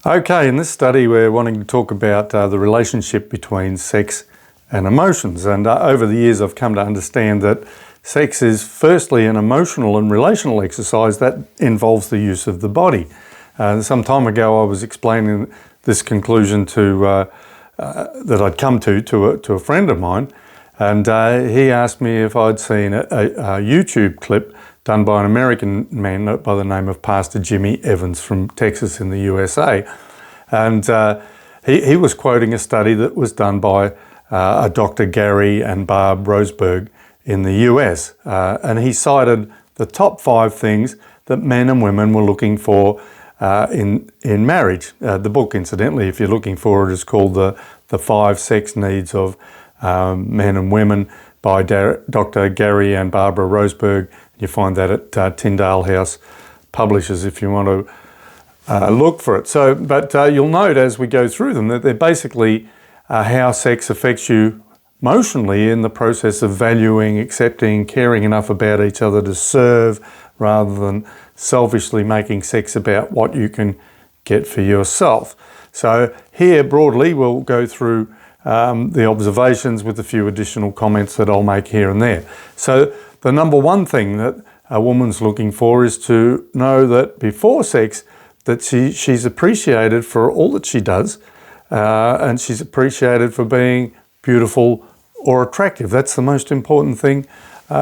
Okay, in this study we're wanting to talk about the relationship between sex and emotions. And over the years I've come to understand that sex is firstly an emotional and relational exercise that involves the use of the body. Some time ago I was explaining this conclusion that I'd come to a friend of mine, and he asked me if I'd seen a YouTube clip done by an American man by the name of Pastor Jimmy Evans from Texas in the USA. And he was quoting a study that was done by Dr. Gary and Barb Roseberg in the US. And he cited the top 5 things that men and women were looking for in marriage. The book, incidentally, if you're looking for it, is called The 5 Sex Needs of Men and Women by Dr. Gary and Barbara Roseberg. You find that at Tyndale House Publishers if you want to look for it. But you'll note as we go through them that they're basically how sex affects you emotionally in the process of valuing, accepting, caring enough about each other to serve, rather than selfishly making sex about what you can get for yourself. So here broadly we'll go through the observations with a few additional comments that I'll make here and there. So the number one thing that a woman's looking for is to know that before sex that she's appreciated for all that she does, and she's appreciated for being beautiful or attractive. That's the most important thing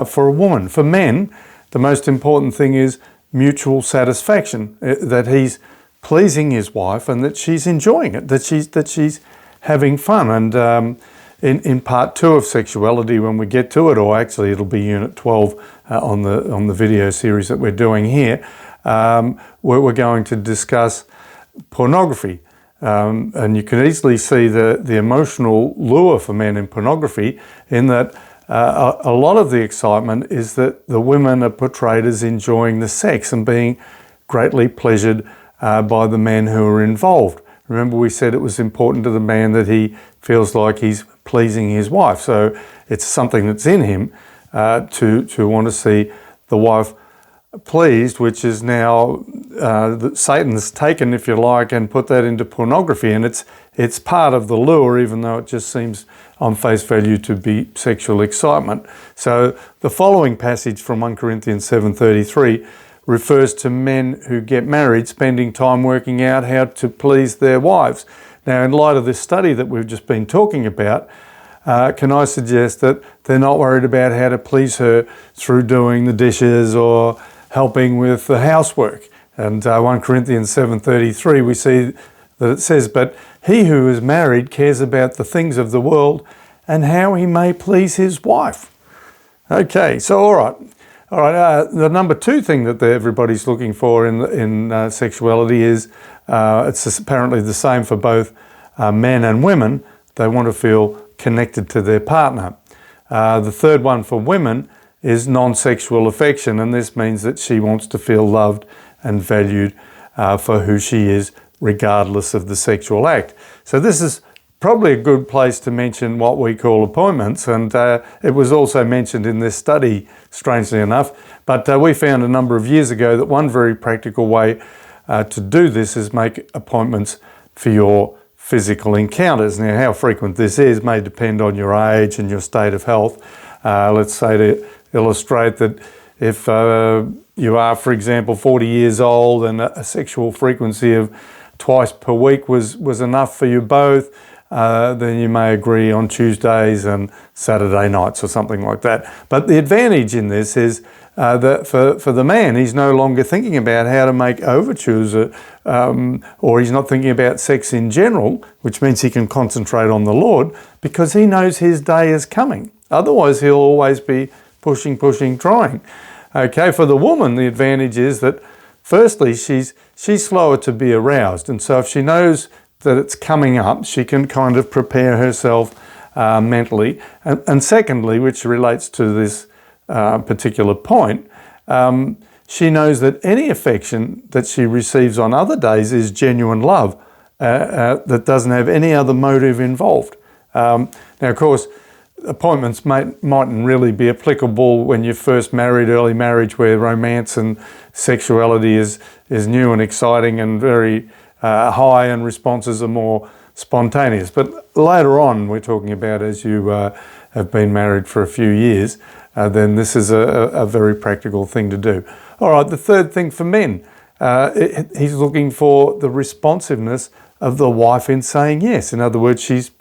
for a woman. For men, the most important thing is mutual satisfaction, that he's pleasing his wife and that she's enjoying it, that she's having fun. And in part 2 of sexuality, when we get to it, or actually it'll be unit 12 on the video series that we're doing here, we're going to discuss pornography. And you can easily see the emotional lure for men in pornography, in that a lot of the excitement is that the women are portrayed as enjoying the sex and being greatly pleasured by the men who are involved. Remember, we said it was important to the man that he feels like he's pleasing his wife. So it's something that's in him to want to see the wife pleased, which is now Satan's taken, if you like, and put that into pornography. And it's part of the lure, even though it just seems on face value to be sexual excitement. So the following passage from 1 Corinthians 7:33 refers to men who get married spending time working out how to please their wives. Now, in light of this study that we've just been talking about, can I suggest that they're not worried about how to please her through doing the dishes or helping with the housework. And 1 Corinthians 7:33, we see that it says, "But he who is married cares about the things of the world and how he may please his wife." Okay, so all right. The number 2 thing that everybody's looking for in sexuality is, it's apparently the same for both men and women. They want to feel connected to their partner. The third one for women is non-sexual affection, and this means that she wants to feel loved and valued for who she is, regardless of the sexual act. So this is probably a good place to mention what we call appointments, and it was also mentioned in this study, strangely enough. But we found a number of years ago that one very practical way to do this is make appointments for your physical encounters. Now, how frequent this is may depend on your age and your state of health. Let's say, to illustrate, that if you are, for example, 40 years old and a sexual frequency of twice per week was enough for you both, then you may agree on Tuesdays and Saturday nights or something like that. But the advantage in this is that for the man, he's no longer thinking about how to make overtures, or he's not thinking about sex in general, which means he can concentrate on the Lord because he knows his day is coming. Otherwise, he'll always be pushing, trying. Okay, for the woman, the advantage is that firstly, she's slower to be aroused. And so if she knows that it's coming up, she can kind of prepare herself mentally. And secondly, which relates to this particular point, she knows that any affection that she receives on other days is genuine love that doesn't have any other motive involved. Now, of course, appointments mightn't really be applicable when you're first married, early marriage, where romance and sexuality is new and exciting and very high and responses are more spontaneous. But later on, we're talking about as you have been married for a few years, then this is a very practical thing to do. All right, the third thing for men, he's looking for the responsiveness of the wife in saying yes. In other words, she's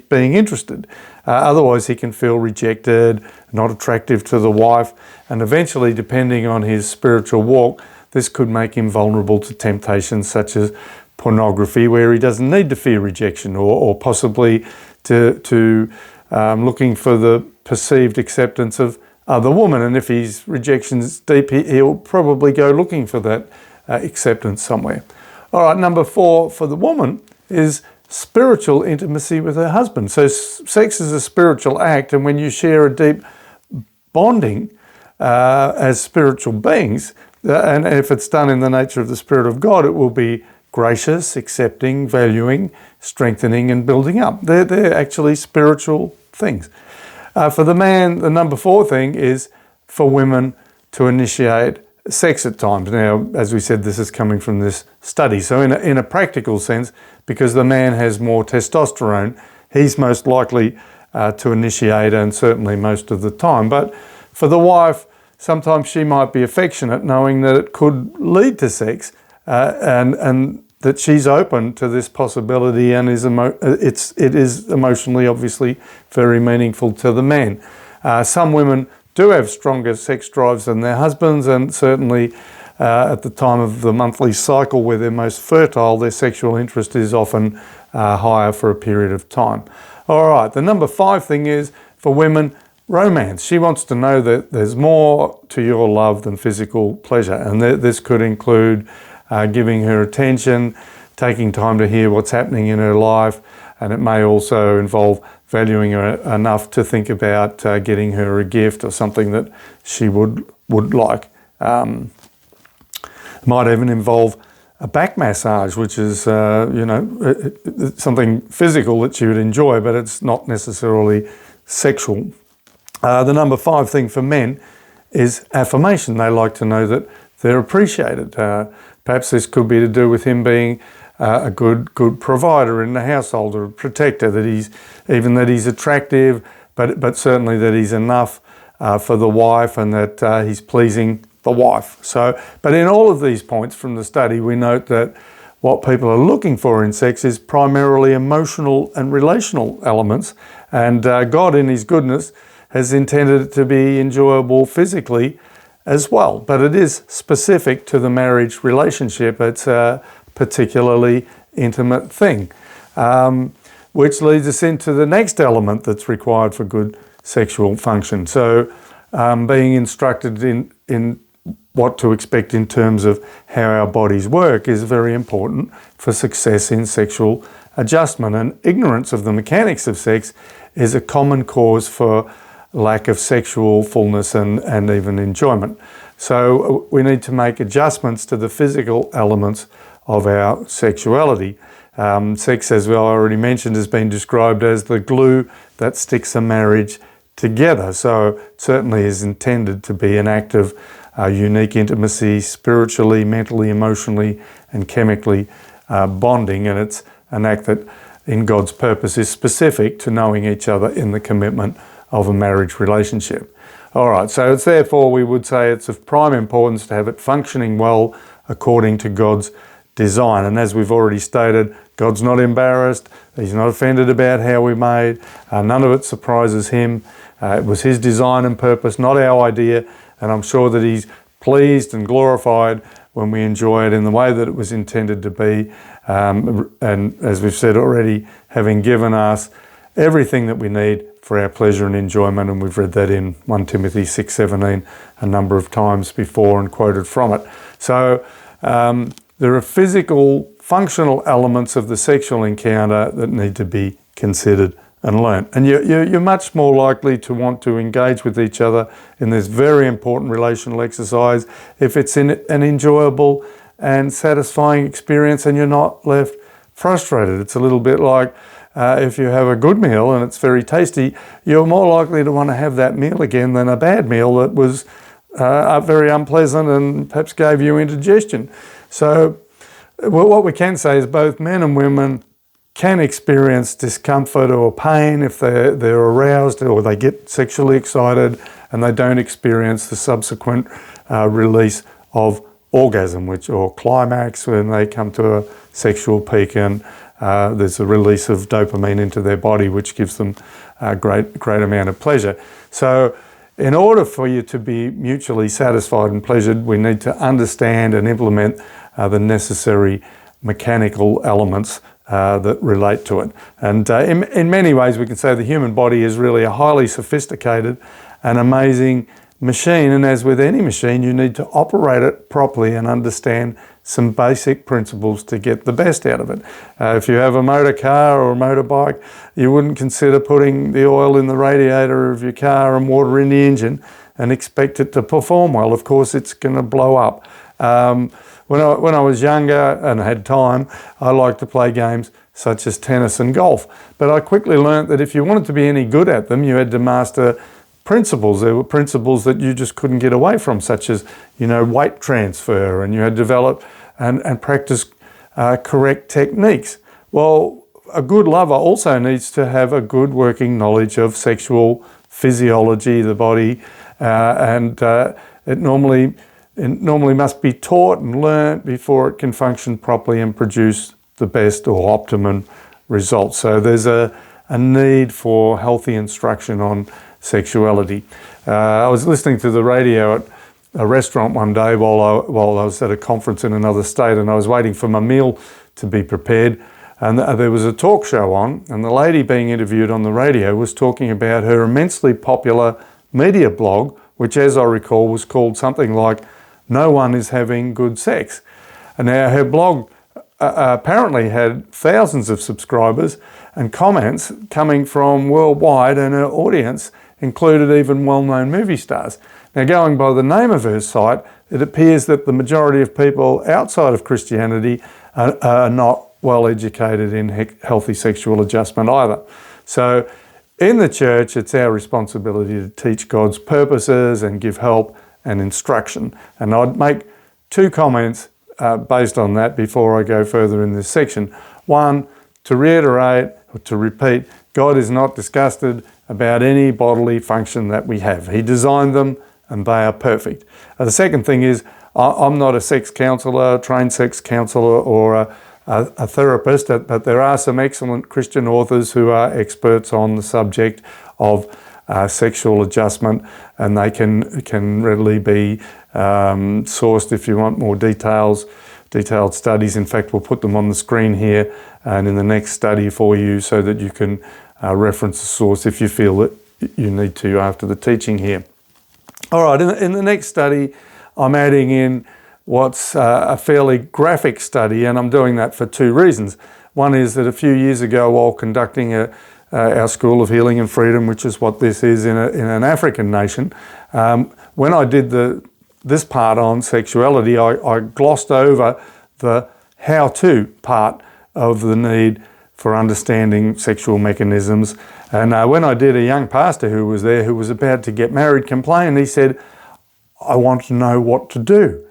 being interested. Otherwise, he can feel rejected, not attractive to the wife, and eventually, depending on his spiritual walk, this could make him vulnerable to temptations such as pornography, where he doesn't need to fear rejection, or possibly to looking for the perceived acceptance of other women. And if his rejection's deep, he'll probably go looking for that acceptance somewhere. All right, number 4 for the woman is spiritual intimacy with her husband. So sex is a spiritual act, and when you share a deep bonding as spiritual beings, and if it's done in the nature of the Spirit of God, it will be gracious, accepting, valuing, strengthening, and building up. They're actually spiritual things. For the man, the number 4 thing is for women to initiate sex at times. Now, as we said, this is coming from this study. So in a practical sense, because the man has more testosterone, he's most likely to initiate, and certainly most of the time. But for the wife, sometimes she might be affectionate, knowing that it could lead to sex, and that she's open to this possibility, and it is emotionally, obviously, very meaningful to the man. Some women do have stronger sex drives than their husbands, and certainly at the time of the monthly cycle where they're most fertile, their sexual interest is often higher for a period of time. All right, the number 5 thing is for women, romance. She wants to know that there's more to your love than physical pleasure, and this could include giving her attention, taking time to hear what's happening in her life, and it may also involve valuing her enough to think about getting her a gift or something that she would like. Might even involve a back massage, which is something physical that she would enjoy, but it's not necessarily sexual. The number 5 thing for men is affirmation. They like to know that they're appreciated. Perhaps this could be to do with him being a good provider in the household, or a protector, that he's attractive, but certainly that he's enough for the wife, and that he's pleasing the wife. So, but in all of these points from the study, we note that what people are looking for in sex is primarily emotional and relational elements, and God in his goodness has intended it to be enjoyable physically as well. But it is specific to the marriage relationship. It's a particularly intimate thing, which leads us into the next element that's required for good sexual function. So being instructed in what to expect in terms of how our bodies work is very important for success in sexual adjustment. And ignorance of the mechanics of sex is a common cause for lack of sexual fullness and even enjoyment. So we need to make adjustments to the physical elements of our sexuality. Sex, as we already mentioned, has been described as the glue that sticks a marriage together. So it certainly is intended to be an act of unique intimacy, spiritually, mentally, emotionally, and chemically bonding. And it's an act that, in God's purpose, is specific to knowing each other in the commitment of a marriage relationship. All right, so it's therefore, we would say it's of prime importance to have it functioning well according to God's design. And as we've already stated, God's not embarrassed. He's not offended about how we made. None of it surprises him. It was his design and purpose, not our idea. And I'm sure that he's pleased and glorified when we enjoy it in the way that it was intended to be. And as we've said already, having given us everything that we need for our pleasure and enjoyment, and we've read that in 1 Timothy 6:17 a number of times before and quoted from it. So there are physical, functional elements of the sexual encounter that need to be considered and learnt. And you're much more likely to want to engage with each other in this very important relational exercise if it's in an enjoyable and satisfying experience and you're not left frustrated. It's a little bit like if you have a good meal and it's very tasty, you're more likely to want to have that meal again than a bad meal that was very unpleasant and perhaps gave you indigestion. So well, what we can say is both men and women can experience discomfort or pain if they're aroused or they get sexually excited and they don't experience the subsequent release of orgasm, or climax, when they come to a sexual peak, and there's a release of dopamine into their body, which gives them a great amount of pleasure. So in order for you to be mutually satisfied and pleasured, we need to understand and implement the necessary mechanical elements that relate to it. And in many ways, we can say the human body is really a highly sophisticated and amazing machine. And as with any machine, you need to operate it properly and understand some basic principles to get the best out of it. If you have a motor car or a motorbike, you wouldn't consider putting the oil in the radiator of your car and water in the engine and expect it to perform well. Of course, it's going to blow up. When I was younger and had time, I liked to play games such as tennis and golf. But I quickly learned that if you wanted to be any good at them, you had to master principles. There were principles that you just couldn't get away from, such as, weight transfer, and you had to develop and practice correct techniques. Well, a good lover also needs to have a good working knowledge of sexual physiology, the body, and it normally must be taught and learnt before it can function properly and produce the best or optimum results. So there's a need for healthy instruction on sexuality. I was listening to the radio at a restaurant one day while I was at a conference in another state, and I was waiting for my meal to be prepared, and there was a talk show on, and the lady being interviewed on the radio was talking about her immensely popular media blog, which, as I recall, was called something like "No One Is Having Good Sex." And now her blog apparently had thousands of subscribers and comments coming from worldwide, and her audience included even well-known movie stars. Now, going by the name of her site, it appears that the majority of people outside of Christianity are not well educated in healthy sexual adjustment either. So in the church, it's our responsibility to teach God's purposes and give help and instruction. And I'd make two comments based on that before I go further in this section. One, to reiterate or to repeat, God is not disgusted about any bodily function that we have. He designed them and they are perfect. The second thing is, I'm not a sex counsellor, trained sex counsellor, or a therapist, but there are some excellent Christian authors who are experts on the subject of sexual adjustment, and they can readily be sourced if you want more detailed studies. In fact, we'll put them on the screen here and in the next study for you so that you can reference the source if you feel that you need to after the teaching here. All right, in the next study, I'm adding in what's a fairly graphic study, and I'm doing that for two reasons. One is that a few years ago, while conducting our School of Healing and Freedom, which is what this is in an African nation, when I did this part on sexuality, I glossed over the how-to part of the need for understanding sexual mechanisms. And when I did, a young pastor who was there, who was about to get married, complained. He said, "I want to know what to do."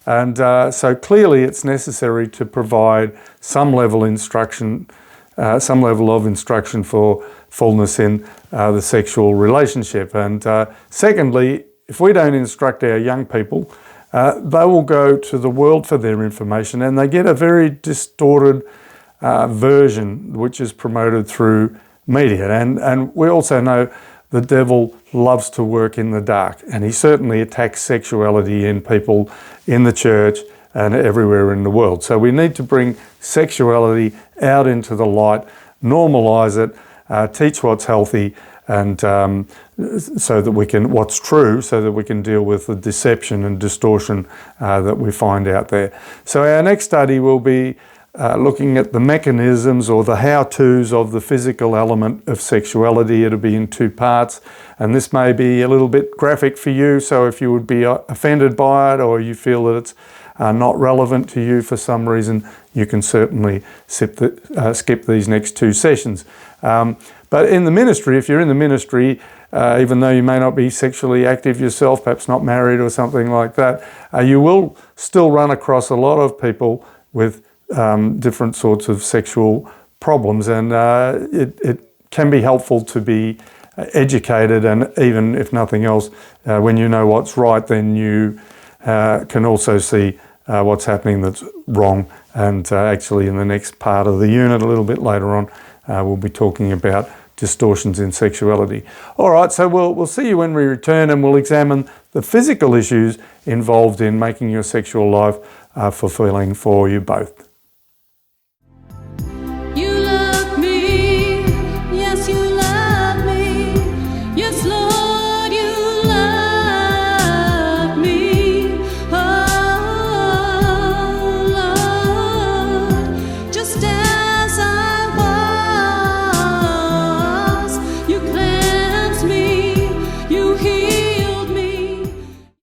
And so clearly it's necessary to provide some level of instruction for fullness in the sexual relationship. And secondly, if we don't instruct our young people, they will go to the world for their information, and they get a very distorted version which is promoted through media. And we also know the devil loves to work in the dark, and he certainly attacks sexuality in people in the church and everywhere in the world. So we need to bring sexuality out into the light, normalize it, teach what's healthy, and so that we can, what's true, so that we can deal with the deception and distortion that we find out there. So our next study will be looking at the mechanisms or the how-tos of the physical element of sexuality. It'll be in two parts, and this may be a little bit graphic for you, so if you would be offended by it or you feel that it's not relevant to you for some reason, you can certainly skip these next two sessions. But in the ministry, if you're in the ministry, even though you may not be sexually active yourself, perhaps not married or something like that, you will still run across a lot of people with different sorts of sexual problems, and it can be helpful to be educated, and even if nothing else, when you know what's right, then you can also see what's happening that's wrong. And actually in the next part of the unit, a little bit later on, we'll be talking about distortions in sexuality. All right, so we'll see you when we return, and we'll examine the physical issues involved in making your sexual life fulfilling for you both.